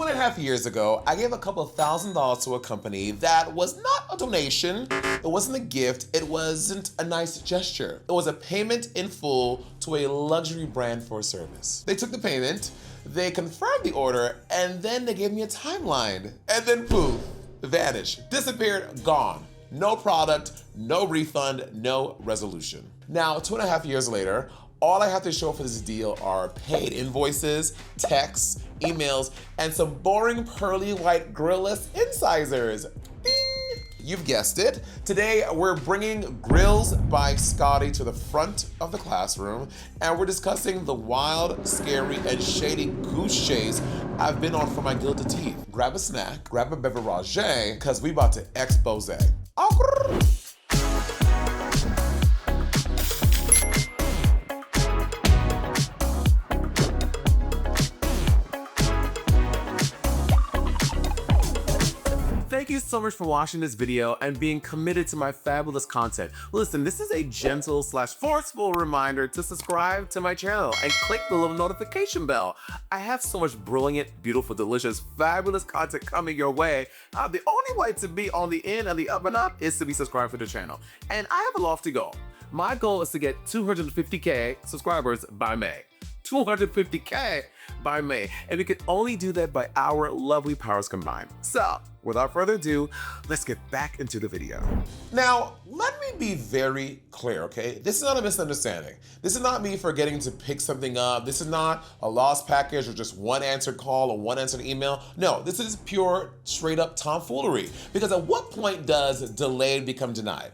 2.5 years ago, I gave a couple of $1,000s to a company that was not a donation, it wasn't a gift, it wasn't a nice gesture. It was a payment in full to a luxury brand for a service. They took the payment, they confirmed the order, and then they gave me a timeline. And then poof, vanished, disappeared, gone. No product, no refund, no resolution. Now, 2.5 years later, all I have to show for this deal are paid invoices, texts, emails, and some boring pearly white Grillz incisors. Bing! You've guessed it. Today, we're bringing Grillz by Scotty to the front of the classroom, and we're discussing the wild, scary, and shady goose chase I've been on for my gilded teeth. Grab a snack, grab a beverage, because we about to Xposé. Thank you so much for watching this video and being committed to my fabulous content. Listen, this is a gentle/forceful reminder to subscribe to my channel and click the little notification bell. I have so much brilliant, beautiful, delicious, fabulous content coming your way. The only way to be on the in and the up and up is to be subscribed to the channel. And I have a lofty goal. My goal is to get 250K subscribers by May. 250K by May, and we can only do that by our lovely powers combined. So, without further ado, let's get back into the video. Now, let me be very clear, okay? This is not a misunderstanding. This is not me forgetting to pick something up. This is not a lost package or just one answered call or one answered email. No, this is pure, straight up tomfoolery. Because at what point does delayed become denied?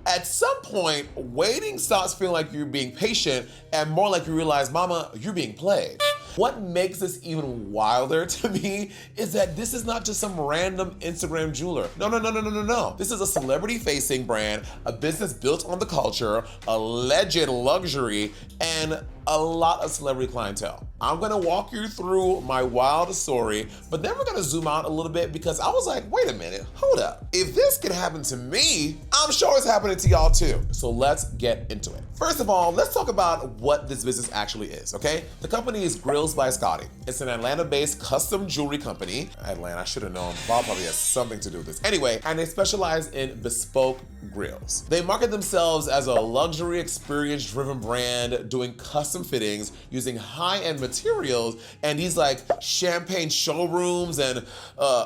At some point, waiting stops feeling like you're being patient and more like you realize, mama, you're being played. What makes this even wilder to me is that this is not just some random Instagram jeweler. No. This is a celebrity-facing brand, a business built on the culture, alleged luxury, and a lot of celebrity clientele. I'm gonna walk you through my wild story, but then we're gonna zoom out a little bit because I was like, wait a minute, hold up. If this can happen to me, I'm sure it's happening to y'all too. So let's get into it. First of all, let's talk about what this business actually is, okay? The company is Grillz By Scotty. It's an Atlanta-based custom jewelry company. Atlanta, I should have known. Bob probably has something to do with this. Anyway, and they specialize in bespoke grills. They market themselves as a luxury experience-driven brand doing custom fittings using high-end materials and these like champagne showrooms and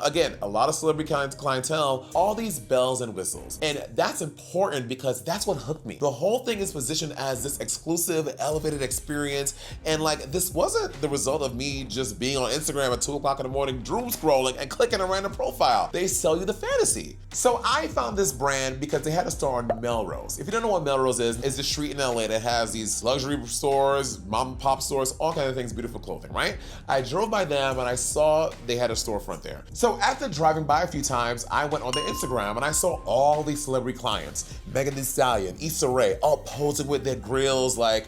again, a lot of celebrity clientele, all these bells and whistles. And that's important because that's what hooked me. The whole thing is positioned as this exclusive, elevated experience. And like, this wasn't the result of me just being on Instagram at 2 o'clock in the morning, doom scrolling and clicking a random profile. They sell you the fantasy. So I found this brand because they had a store on Melrose. If you don't know what Melrose is, it's a street in LA that has these luxury stores, mom and pop stores, all kinds of things, beautiful clothing, right? I drove by them and I saw they had a storefront there. So after driving by a few times, I went on their Instagram and I saw all these celebrity clients, Megan Thee Stallion, Issa Rae, all posing with their grills. Like,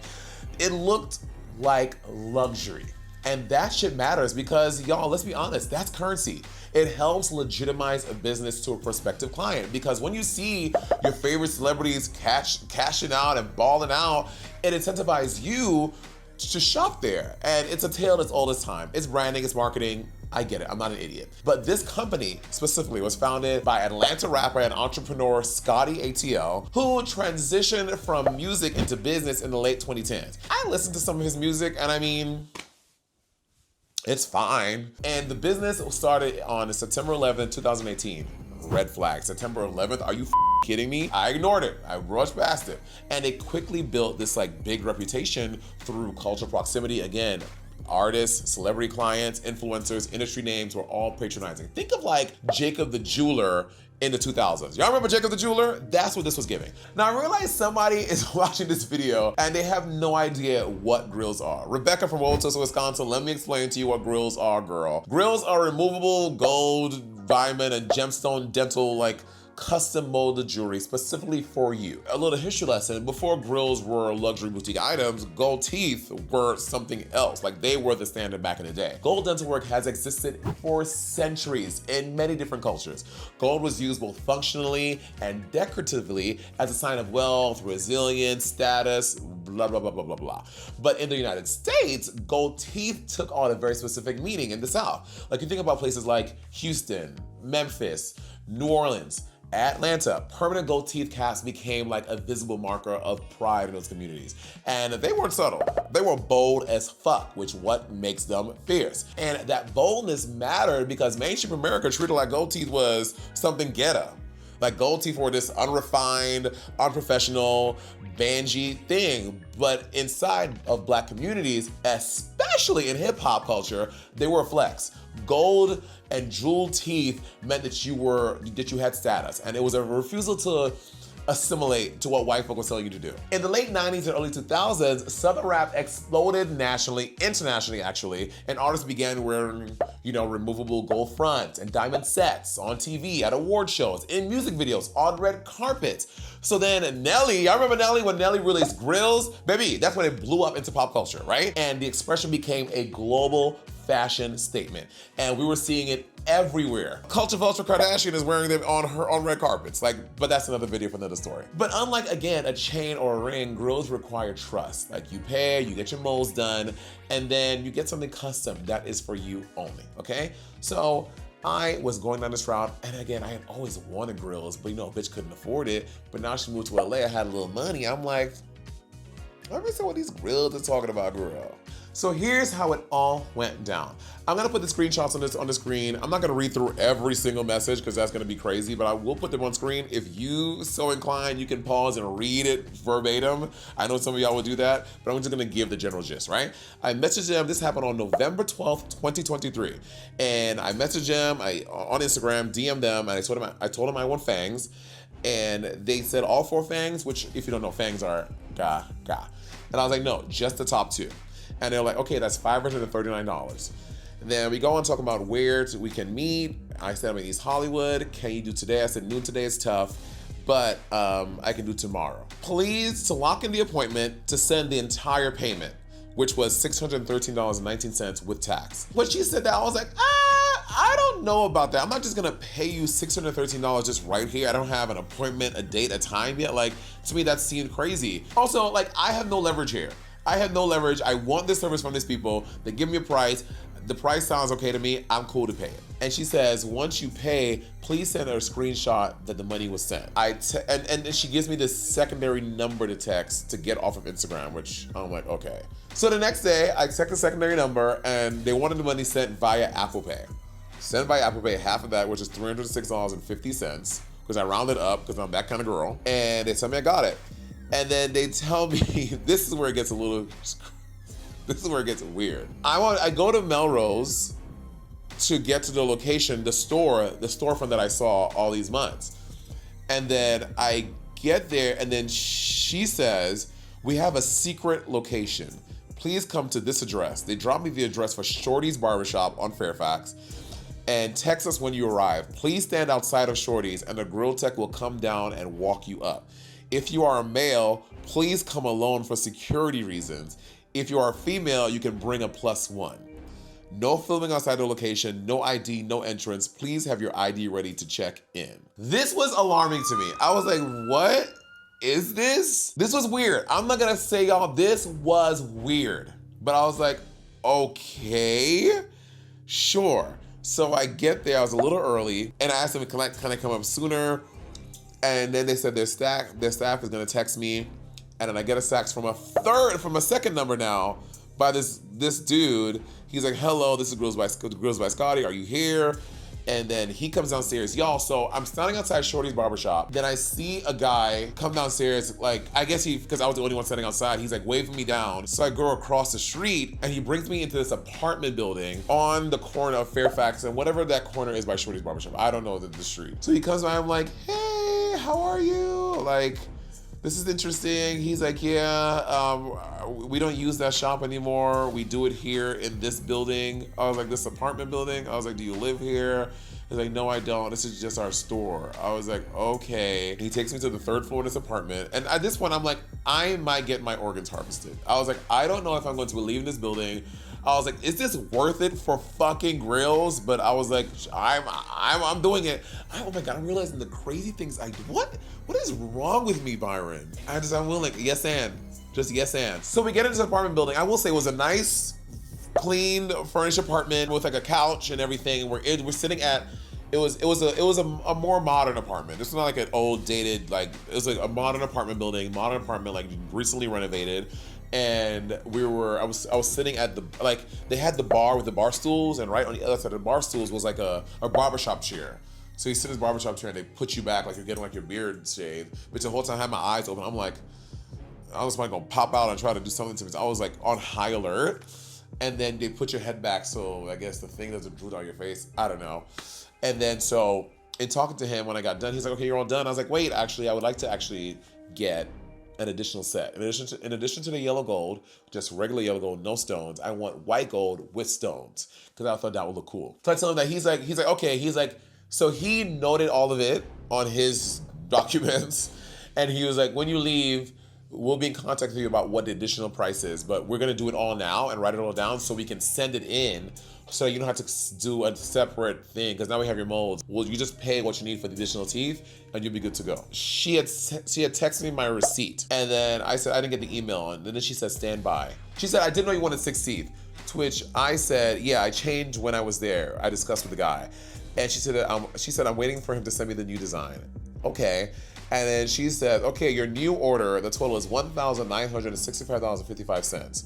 it looked like luxury. And that shit matters because, y'all, let's be honest, that's currency. It helps legitimize a business to a prospective client because when you see your favorite celebrities cashing out and balling out, it incentivizes you to shop there. And it's a tale that's all this time. It's branding, it's marketing. I get it, I'm not an idiot. But this company specifically was founded by Atlanta rapper and entrepreneur Scotty ATL, who transitioned from music into business in the late 2010s. I listened to some of his music and I mean, it's fine. And the business started on September 11th, 2018. Red flag, September 11th, are you kidding me? I ignored it, I rushed past it. And they quickly built this like big reputation through cultural proximity. Again, artists, celebrity clients, influencers, industry names were all patronizing. Think of like Jacob the Jeweler in the 2000s. Y'all remember Jacob the Jeweler? That's what this was giving. Now I realize somebody is watching this video and they have no idea what grills are. Rebecca from Old Tulsa, Wisconsin, let me explain to you what grills are, girl. Grills are removable gold, diamond, and gemstone dental like custom molded jewelry specifically for you. A little history lesson, before grills were luxury boutique items, gold teeth were something else. Like, they were the standard back in the day. Gold dental work has existed for centuries in many different cultures. Gold was used both functionally and decoratively as a sign of wealth, resilience, status, blah, blah, blah, blah, blah, blah. But in the United States, gold teeth took on a very specific meaning in the South. Like, you think about places like Houston, Memphis, New Orleans, Atlanta, permanent gold teeth casts became like a visible marker of pride in those communities. And they weren't subtle. They were bold as fuck, which what makes them fierce. And that boldness mattered because mainstream America treated like gold teeth was something ghetto. Like, gold teeth were this unrefined, unprofessional, bangy thing. But inside of Black communities, especially in hip hop culture, they were a flex. Gold and jeweled teeth meant that you had status, and it was a refusal to assimilate to what white folk were telling you to do. In the late 90s and early 2000s, Southern rap exploded nationally, internationally actually, and artists began wearing, removable gold fronts and diamond sets on TV, at award shows, in music videos, on red carpets. So then Nelly, I remember Nelly when Nelly released Grillz, baby, that's when it blew up into pop culture, right? And the expression became a global fashion statement. And we were seeing it everywhere. Culture Vulture Kardashian is wearing them on red carpets. But that's another video for another story. But unlike, again, a chain or a ring, grills require trust. Like, you pay, you get your molds done, and then you get something custom that is for you only, okay? So I was going down this route, and again, I had always wanted grills, but a bitch couldn't afford it. But now she moved to LA, I had a little money. I'm like, let me see what these grills are talking about, girl. So here's how it all went down. I'm gonna put the screenshots on the screen. I'm not gonna read through every single message because that's gonna be crazy, but I will put them on screen. If you so inclined, you can pause and read it verbatim. I know some of y'all will do that, but I'm just gonna give the general gist, right? I messaged them, this happened on November 12th, 2023. And I messaged them on Instagram, DM'd them, and I told them I want fangs. And they said all 4 fangs, which if you don't know, fangs are ga. And I was like, no, just the top 2. And they're like, okay, that's $539. And then we go on talking about where we can meet. I said, I'm in East Hollywood. Can you do today? I said, noon today is tough, but I can do tomorrow. Please, to lock in the appointment, to send the entire payment, which was $613.19 with tax. When she said that, I was like, I don't know about that. I'm not just gonna pay you $613 just right here. I don't have an appointment, a date, a time yet. Like, to me, that seemed crazy. Also, like, I have no leverage here. I have no leverage. I want this service from these people. They give me a price. The price sounds okay to me. I'm cool to pay it. And she says, once you pay, please send her a screenshot that the money was sent. And she gives me this secondary number to text to get off of Instagram, which I'm like, okay. So the next day, I checked the secondary number, and they wanted the money sent via Apple Pay. Sent by Apple Pay, half of that, which is $306.50, because I rounded up, because I'm that kind of girl. And they tell me I got it. And then they tell me, this is where it gets weird. I go to Melrose to get to the location, the storefront that I saw all these months. And then I get there, and then she says, we have a secret location. Please come to this address. They dropped me the address for Shorty's Barbershop on Fairfax, and text us when you arrive. Please stand outside of Shorty's, and the grill tech will come down and walk you up. If you are a male, please come alone for security reasons. If you are a female, you can bring a +1. No filming outside the location, no ID, no entrance. Please have your ID ready to check in. This was alarming to me. I was like, what is this? This was weird. I'm not gonna say y'all, this was weird. But I was like, okay, sure. So I get there, I was a little early, and I asked them, can I come up sooner? And then they said their staff is gonna text me, and then I get a text from a second number now by this dude. He's like, hello, this is Grillz By Scotty, are you here? And then he comes downstairs. Y'all, so I'm standing outside Shorty's barbershop. Then I see a guy come downstairs, like, I guess because I was the only one standing outside, he's like waving me down. So I go across the street, and he brings me into this apartment building on the corner of Fairfax and whatever that corner is by Shorty's barbershop. I don't know the street. So he comes by, I'm like, hey, how are you? Like, this is interesting. He's like, yeah, we don't use that shop anymore. We do it here in this building. I was like, this apartment building? I was like, do you live here? He's like, no, I don't. This is just our store. I was like, okay. He takes me to the 3rd floor of this apartment. And at this point, I'm like, I might get my organs harvested. I was like, I don't know if I'm going to be leaving this building. I was like, is this worth it for fucking Grillz? But I was like, I'm doing it. Oh my God, I'm realizing the crazy things I do. What is wrong with me, Byron? I'm willing, yes and, just yes and. So we get into the apartment building. I will say it was a nice, clean, furnished apartment with like a couch and everything. We're sitting at, it was a more modern apartment. This is not like an old dated, like, it was like a modern apartment building, like recently renovated. And I was sitting at the, like, they had the bar with the bar stools, and right on the other side of the bar stools was like a barbershop chair. So you sit in this barbershop chair and they put you back like you're getting like your beard shaved. But the whole time I had my eyes open, I'm like, I was like gonna pop out and try to do something to me. So I was like on high alert. And then they put your head back so I guess the thing doesn't drool down your face. I don't know. And then so in talking to him when I got done, he's like, okay, you're all done. I was like, wait, actually, I would like to actually get an additional set. In addition to the yellow gold, just regular yellow gold, no stones, I want white gold with stones, because I thought that would look cool. So I tell him that, he's like, okay, he's like, so he noted all of it on his documents, and he was like, when you leave, we'll be in contact with you about what the additional price is, but we're gonna do it all now and write it all down so we can send it in, so you don't have to do a separate thing, because now we have your molds. Well, you just pay what you need for the additional teeth and you'll be good to go. She had texted me my receipt, and then I said I didn't get the email, and then she said stand by. She said, I didn't know you wanted 6 teeth, to which I said, yeah, I changed when I was there. I discussed with the guy. And she said, I'm waiting for him to send me the new design. Okay. And then she said, okay, your new order, the total is $1,965.55.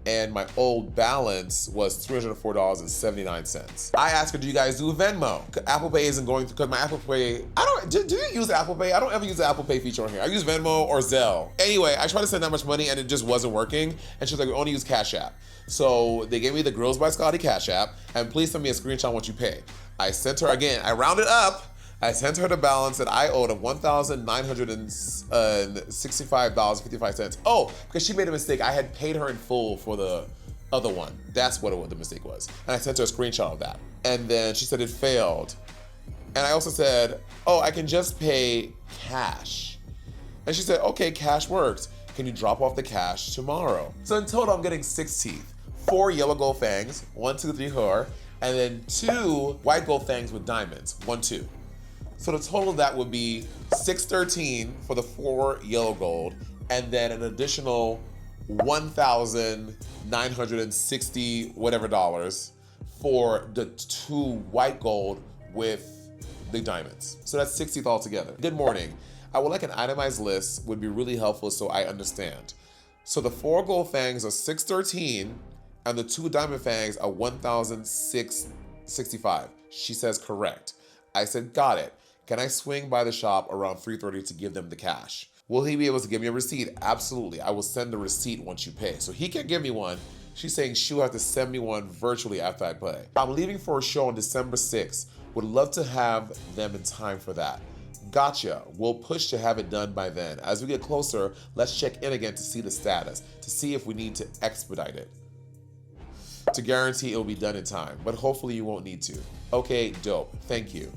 And my old balance was $304.79. I asked her, do you guys do Venmo? Apple Pay isn't going through, because my Apple Pay, do you use Apple Pay? I don't ever use the Apple Pay feature on here. I use Venmo or Zelle. Anyway, I tried to send that much money and it just wasn't working. And she was like, we only use Cash App. So they gave me the Grillz By Scotty Cash App, and please send me a screenshot of what you pay. I sent her, again, I rounded up, I sent her the balance that I owed of $1,965.55. Oh, because she made a mistake. I had paid her in full for the other one. That's what the mistake was. And I sent her a screenshot of that. And then she said it failed. And I also said, oh, I can just pay cash. And she said, okay, cash works. Can you drop off the cash tomorrow? So in total, I'm getting 6 teeth. 4 yellow gold fangs, 1, 2, 3, 4, and then 2 white gold fangs with diamonds, 1, 2. So the total of that would be $613 for the 4 yellow gold, and then an additional $1,960 whatever dollars for the 2 white gold with the diamonds. So that's 60th altogether. Good morning. I would like an itemized list, would be really helpful so I understand. So the 4 gold fangs are $613, and the 2 diamond fangs are $1,665. She says correct. I said, got it. Can I swing by the shop around 3:30 to give them the cash? Will he be able to give me a receipt? Absolutely. I will send the receipt once you pay. So he can't give me one. She's saying she'll have to send me one virtually after I pay. I'm leaving for a show on December 6th. Would love to have them in time for that. Gotcha. We'll push to have it done by then. As we get closer, let's check in again to see the status, to see if we need to expedite it, to guarantee it'll be done in time, but hopefully you won't need to. Okay, dope. Thank you.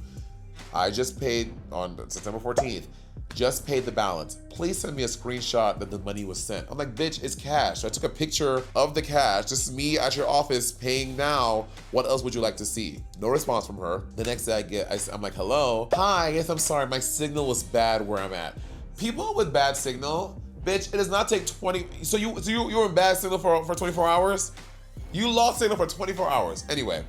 I just paid on September 14th. Just paid the balance. Please send me a screenshot that the money was sent. I'm like, bitch, it's cash. So I took a picture of the cash. This is me at your office paying now. What else would you like to see? No response from her. The next day I'm like, hello? Hi, yes, I'm sorry. My signal was bad where I'm at. People with bad signal, bitch, it does not take 20. So you were in bad signal for 24 hours? You lost signal for 24 hours. Anyway.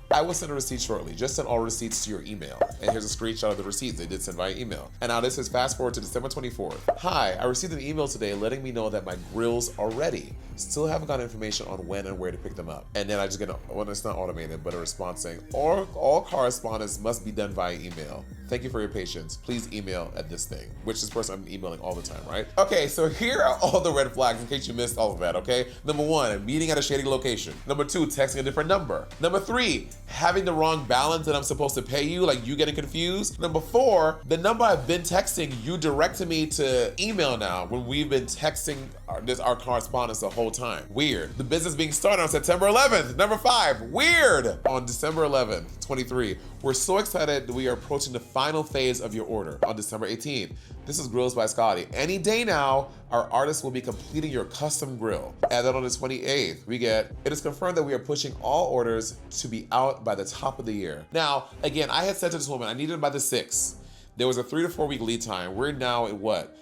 I will send a receipt shortly. Just send all receipts to your email. And here's a screenshot of the receipts they did send via email. And now this is fast forward to December 24th. Hi, I received an email today letting me know that my grills are ready. Still haven't gotten information on when and where to pick them up. And then I just get, well, it's not automated, but a response saying, all correspondence must be done via email. Thank you for your patience. Please email at this thing, which this person I'm emailing all the time, right? Okay, so here are all the red flags in case you missed all of that, okay? Number 1, meeting at a shady location. Number 2, texting a different number. Number 3, having the wrong balance that I'm supposed to pay you, like you getting confused. Number 4, the number I've been texting, you directed me to email now when we've been texting our correspondence the whole time. Weird. The business being started on September 11th. Number 5, weird. On December 11th, 23, we're so excited that we are approaching the final phase of your order on December 18th. This is Grillz By Scotty. Any day now, our artist will be completing your custom grill. And then on the 28th, we get, it is confirmed that we are pushing all orders to be out by the top of the year. Now, again, I had said to this woman, I needed it by the 6th. There was a 3 to 4 week lead time. We're now at what?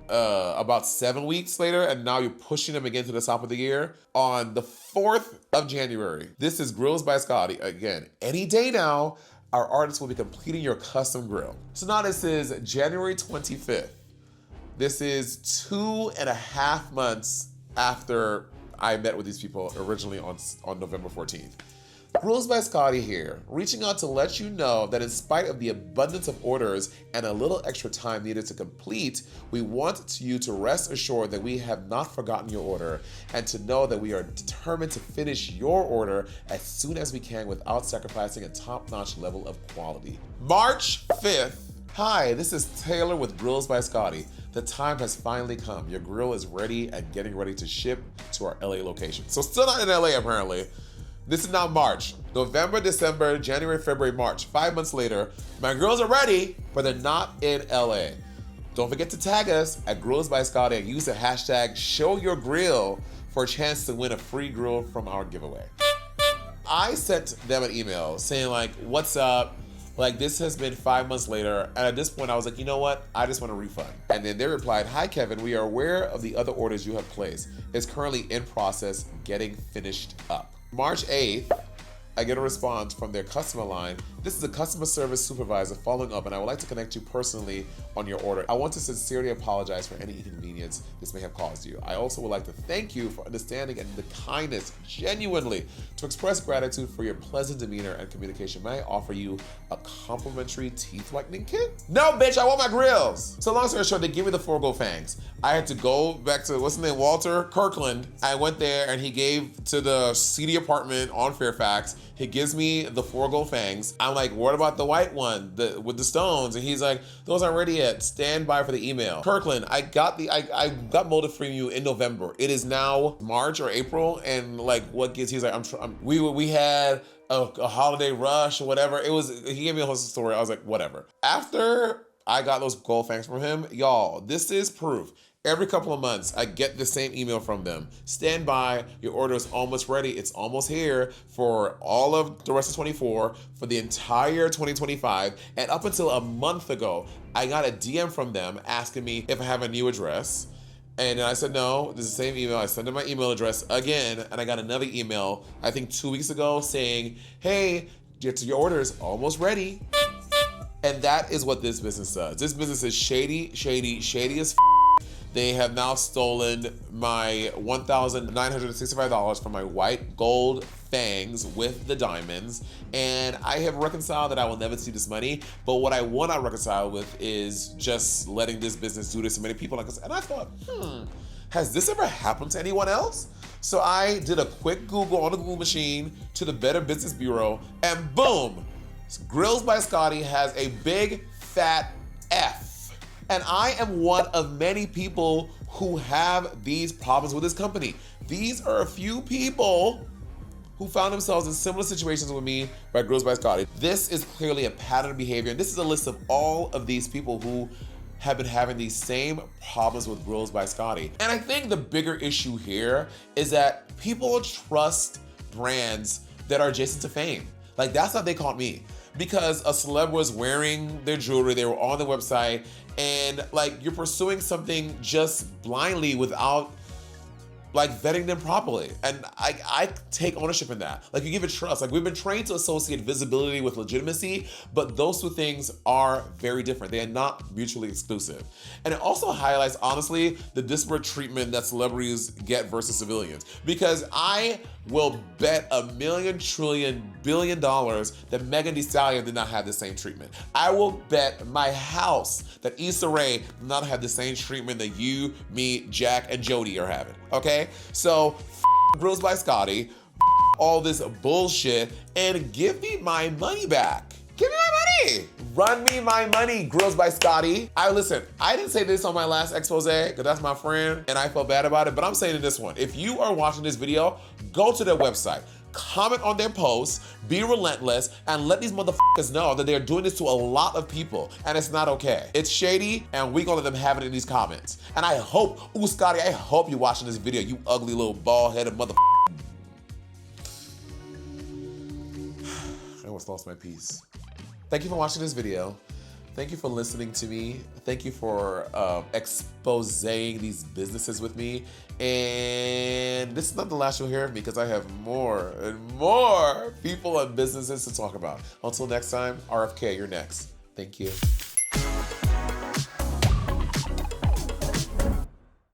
About 7 weeks later, and now you're pushing them again to the top of the year. On the 4th of January, this is Grillz By Scotty. Again, any day now, our artist will be completing your custom grill. So now this is January 25th. This is 2.5 months after I met with these people originally on November 14th. Grillz By Scotty here, reaching out to let you know that in spite of the abundance of orders and a little extra time needed to complete, we want you to rest assured that we have not forgotten your order and to know that we are determined to finish your order as soon as we can without sacrificing a top-notch level of quality. March 5th. Hi, this is Taylor with Grillz By Scotty. The time has finally come. Your grill is ready and getting ready to ship to our LA location. So still not in LA apparently. This is now March. November, December, January, February, March. 5 months later, my grills are ready, but they're not in LA. Don't forget to tag us at Grillz By Scotty and use the hashtag #ShowYourGrill for a chance to win a free grill from our giveaway. I sent them an email saying like, what's up? Like, this has been 5 months later, and at this point I was like, you know what? I just want a refund. And then they replied, hi Kevin, we are aware of the other orders you have placed. It's currently in process, getting finished up. March 8th, I get a response from their customer line. This is a customer service supervisor following up, and I would like to connect you personally on your order. I want to sincerely apologize for any inconvenience this may have caused you. I also would like to thank you for understanding and the kindness, genuinely, to express gratitude for your pleasant demeanor and communication. May I offer you a complimentary teeth whitening kit? No, bitch, I want my grills. So long story short, they give me the 4 gold fangs. I had to go back to, what's his name, Walter Kirkland. I went there and he gave to the seedy apartment on Fairfax. He gives me the 4 gold fangs. I'm like, what about the white one with the stones? And he's like, those aren't ready yet. Stand by for the email. Kirkland, I got molded from you in November. It is now March or April, and like, what gives? He's like, we had a holiday rush or whatever. He gave me a whole story. I was like, whatever. After I got those gold fangs from him, y'all, this is proof. Every couple of months, I get the same email from them. Stand by, your order is almost ready. It's almost here for all of the rest of 24, for the entire 2025. And up until a month ago, I got a DM from them asking me if I have a new address. And I said, no, this is the same email. I sent them my email address again, and I got another email, I think 2 weeks ago, saying, hey, your order is almost ready. And that is what this business does. This business is shady, shady, shady as f. They have now stolen my $1,965 from my white gold fangs with the diamonds. And I have reconciled that I will never see this money. But what I want to reconcile with is just letting this business do this to many people. And I thought, has this ever happened to anyone else? So I did a quick Google on the Google machine to the Better Business Bureau, and boom, Grillz By Scotty has a big fat F. And I am one of many people who have these problems with this company. These are a few people who found themselves in similar situations with me by Grillz By Scotty. This is clearly a pattern of behavior, and this is a list of all of these people who have been having these same problems with Grillz By Scotty. And I think the bigger issue here is that people trust brands that are adjacent to fame. Like, that's how they caught me. Because a celeb was wearing their jewelry, they were on the website, and like, you're pursuing something just blindly without like vetting them properly. And I take ownership in that. Like, you give it trust. Like, we've been trained to associate visibility with legitimacy, but those two things are very different. They are not mutually exclusive. And it also highlights, honestly, the disparate treatment that celebrities get versus civilians. Because I will bet $1 million, trillion, billion that Megan Thee Stallion did not have the same treatment. I will bet my house that Issa Rae did not have the same treatment that you, me, Jack, and Jody are having, okay? So, Grillz By Scotty, all this bullshit and give me my money back. Give me my money. Run me my money, Grillz By Scotty. Listen, I didn't say this on my last Xposé because that's my friend and I felt bad about it, but I'm saying in this one, if you are watching this video, go to their website, comment on their posts, be relentless, and let these motherfuckers know that they're doing this to a lot of people, and it's not okay. It's shady, and we gonna let them have it in these comments. And I hope, ooh, Scotty, I hope you're watching this video, you ugly little bald-headed motherfucker. I almost lost my peace. Thank you for watching this video. Thank you for listening to me. Thank you for exposing these businesses with me. And this is not the last you'll hear of me because I have more and more people and businesses to talk about. Until next time, RFK, you're next. Thank you.